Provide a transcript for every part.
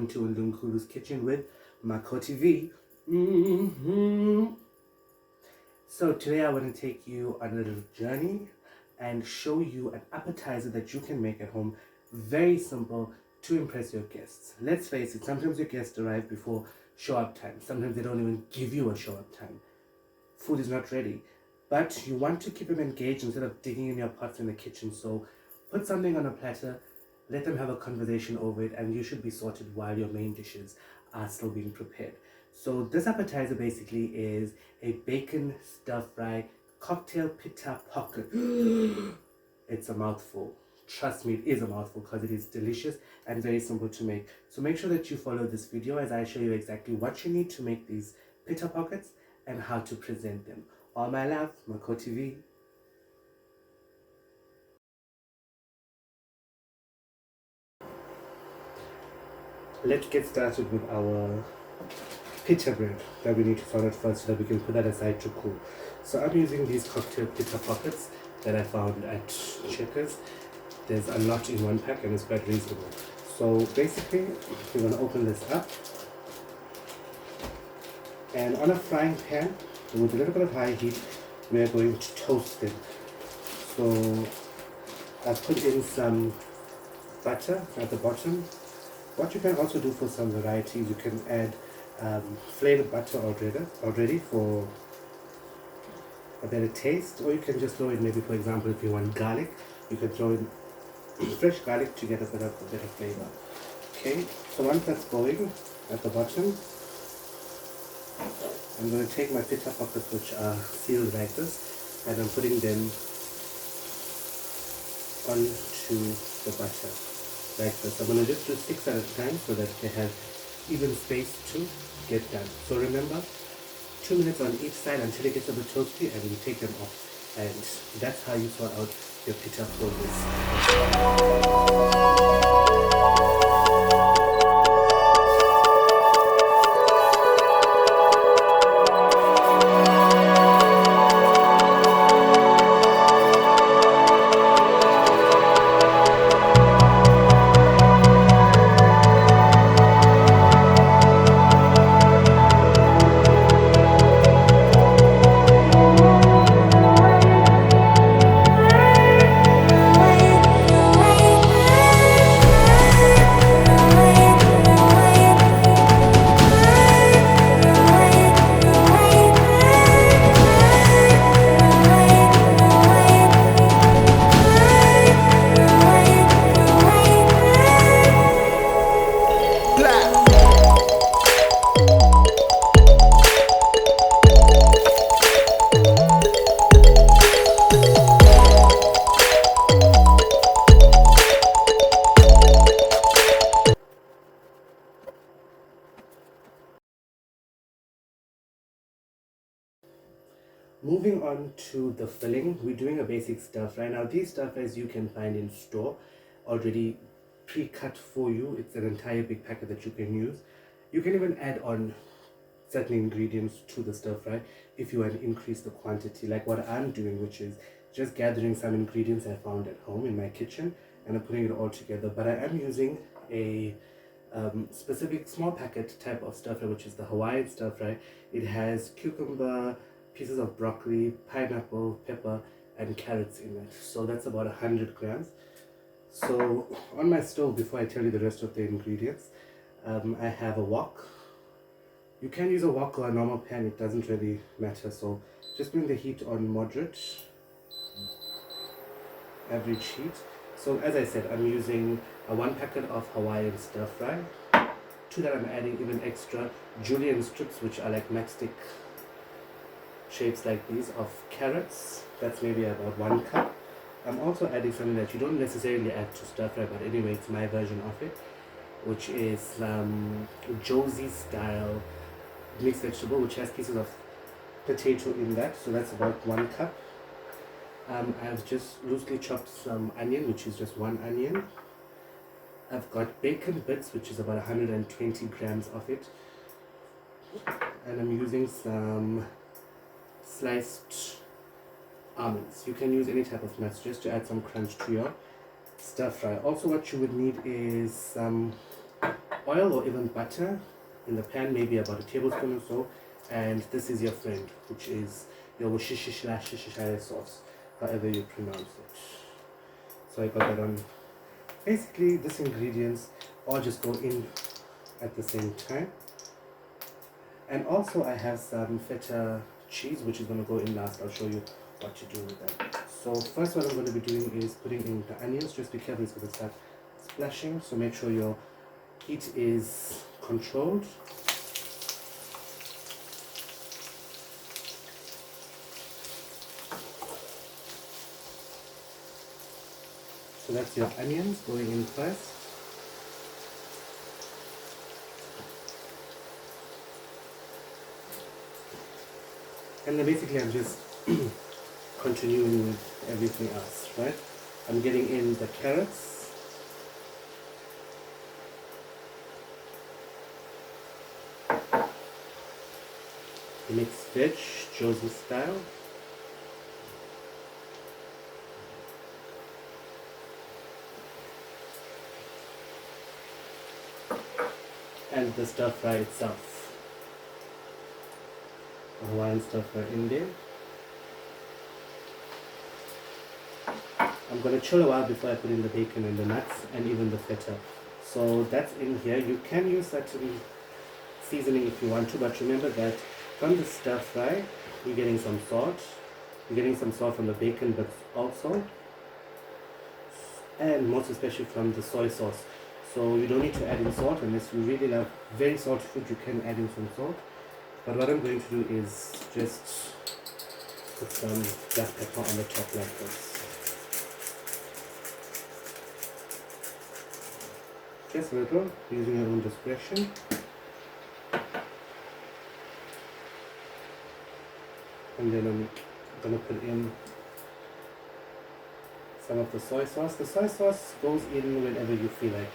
welcome to Ndungulu's Kitchen with Mako TV. So today I want to take you on a little journey and show you an appetizer that you can make at home. Very simple to impress your guests. Let's face it, sometimes your guests arrive before show up time. Sometimes they don't even give you a show up time. Food is not ready. But you want to keep them engaged instead of digging in your pots in the kitchen. So put something on a platter, let them have a conversation over it, and you should be sorted while your main dishes are still being prepared. So this appetizer basically is a bacon stir fry cocktail pita pocket. It's a mouthful. Trust me, it is a mouthful because it is delicious and very simple to make. So make sure that you follow this video as I show you exactly what you need to make these pita pockets and how to present them. All my love, Mako TV. Let's get started with our pita bread that we need to sort out first so that we can put that aside to cool. So I'm using these cocktail pita pockets that I found at Checkers. There's a lot in one pack and it's quite reasonable. So basically, we're going to open this up. And on a frying pan, with a little bit of high heat, we're going to toast them. So I've put in some butter at the bottom. What you can also do for some variety is you can add flavored butter already for a better taste, or you can just throw in, maybe for example if you want garlic, you can throw in fresh garlic to get a better flavor. Okay, so once that's going at the bottom, I'm going to take my pita pockets which are sealed like this and I'm putting them onto the butter like this. I'm going to just do 6 at a time so that they have even space to get done. So remember, 2 minutes on each side until it gets a bit toasty and you take them off. And that's how you sort out your pita pockets. Moving on to the filling, we're doing a basic stir fry. Now these stir fries you can find in store already pre-cut for you. It's an entire big packet that you can use. You can even add on certain ingredients to the stir fry if you want to increase the quantity, like what I'm doing, which is just gathering some ingredients I found at home in my kitchen and I'm putting it all together. But I am using a specific small packet type of stir fry, which is the Hawaiian stir fry. It has cucumber, pieces of broccoli, pineapple, pepper and carrots in it. So that's about 100 grams. So on my stove, before I tell you the rest of the ingredients, I have a wok. You can use a wok or a normal pan, it doesn't really matter. So just bring the heat on moderate, average heat. So as I said, I'm using a 1 packet of Hawaiian stir fry. To that I'm adding even extra julienne strips, which are like matchstick shapes like these, of carrots. That's maybe about 1 cup. I'm also adding something that you don't necessarily add to stir fry, but anyway, it's my version of it, which is Josie style mixed vegetable, which has pieces of potato in that. So that's about 1 cup. I've just loosely chopped some onion, which is just 1 onion. I've got bacon bits, which is about 120 grams of it. And I'm using some sliced almonds. You can use any type of nuts just to add some crunch to your stir fry. Also what you would need is some oil or even butter in the pan, maybe about a tablespoon or so, and this is your friend, which is your Worcestershire sauce, however you pronounce it. So I got that on. Basically, these ingredients all just go in at the same time. And also I have some feta cheese, which is going to go in last. I'll show you what to do with that. So first what I'm going to be doing is putting in the onions. Just be careful, it's going to start splashing, so make sure your heat is controlled. So that's your onions going in first. And then basically I'm just continuing with everything else, right? I'm getting in the carrots. Mixed veg, Josie style. And the stir fry itself. The Hawaiian stir fry in there. I'm going to chill a while before I put in the bacon and the nuts and even the feta. So that's in here. You can use certain seasoning if you want to, but remember that from the stir fry, you're getting some salt. You're getting some salt from the bacon, but also, and most especially from the soy sauce. So you don't need to add in salt unless you really love very salty food. You can add in some salt. But what I'm going to do is just put some black pepper on the top like this. Just a little, using your own discretion. And then I'm going to put in some of the soy sauce. The soy sauce goes in whenever you feel like,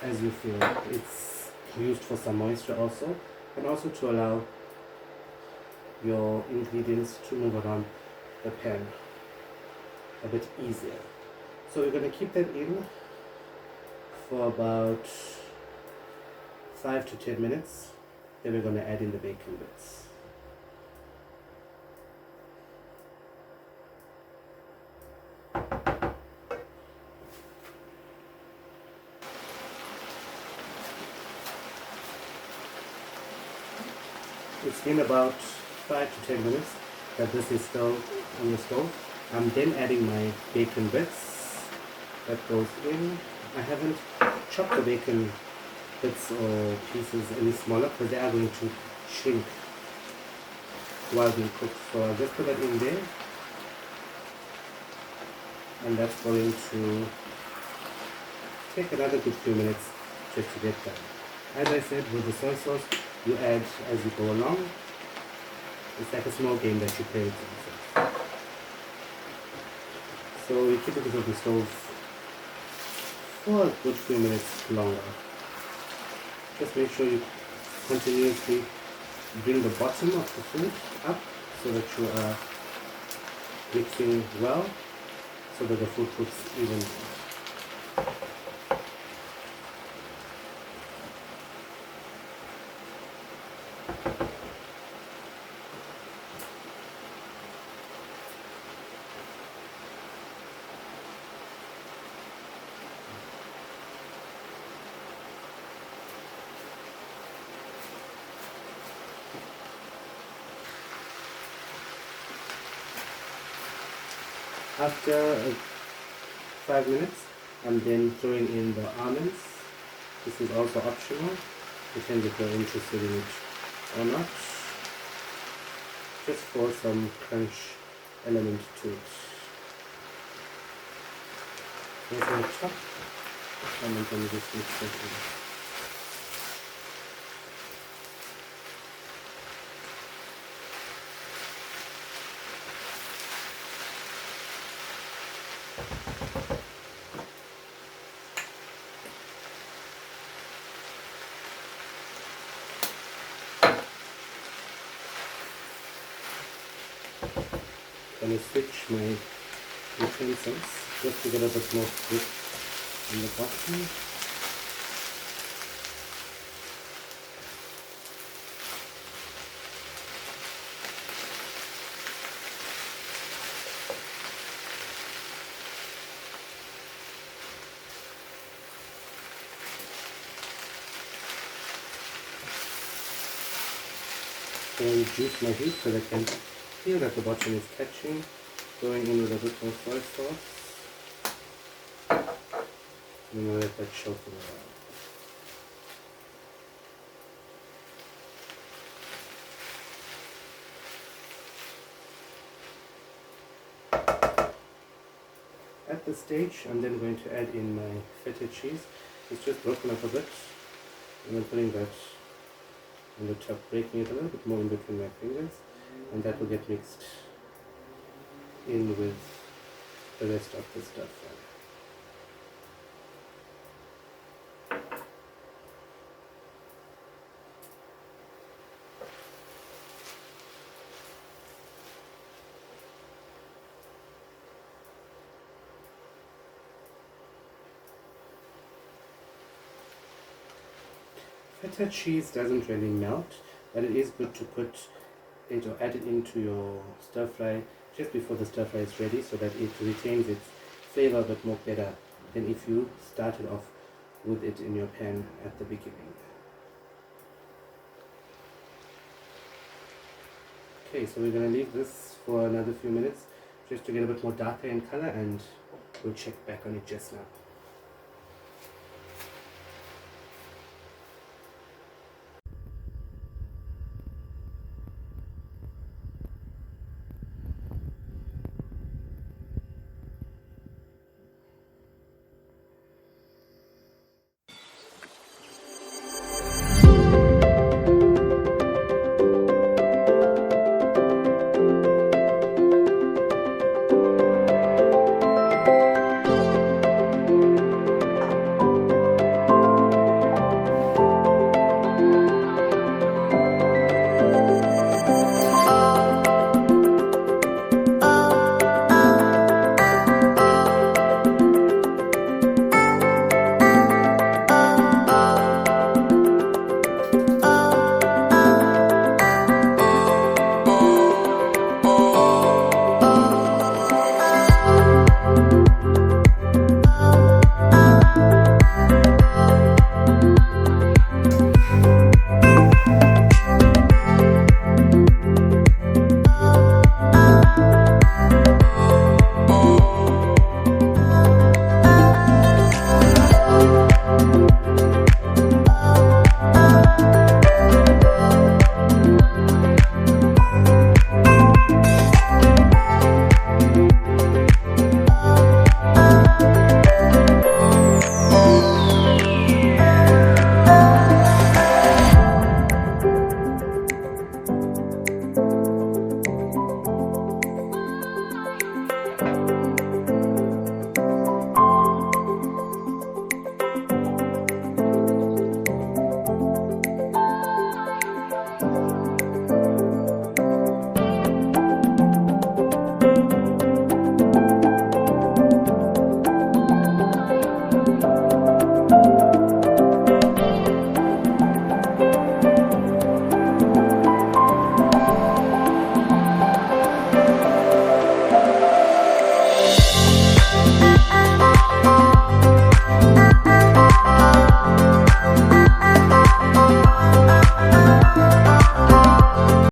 as you feel. It's used for some moisture also, and also to allow your ingredients to move around the pan a bit easier. So we're going to keep that in for about 5 to 10 minutes. Then we're going to add in the bacon bits. It's been about 5 to 10 minutes that this is still on the stove. I'm then adding my bacon bits. That goes in. I haven't chopped the bacon bits or pieces any smaller because they are going to shrink while being cooked. So I'll just put that in there. And that's going to take another good few minutes just to get done. As I said, with the soy sauce, you add as you go along. It's like a small game that you play with yourself. So you keep it on the stove for a good few minutes longer. Just make sure you continuously bring the bottom of the food up so that you are mixing well, so that the food cooks evenly. After 5 minutes, I'm then throwing in the almonds. This is also optional, depends if you're interested in it or not. Just for some crunch element to it. There's my top, and I'm going to just mix it in. I'm going to switch my utensils just to get a bit more grip on the bottom. Can I reduce my heat so that I can feel that the bottom is catching. Going in with a bit more soy sauce. I'm going to let that show for a while. At this stage, I'm then going to add in my feta cheese. It's just broken up a bit. And I'm putting that on the top, breaking it a little bit more in between my fingers. And that will get mixed in with the rest of the stuff. Feta cheese doesn't really melt, but it is good to put it or add it into your stir fry just before the stir fry is ready, so that it retains its flavor a bit more better than if you started off with it in your pan at the beginning. Okay, so we're going to leave this for another few minutes just to get a bit more darker in color, and we'll check back on it just now.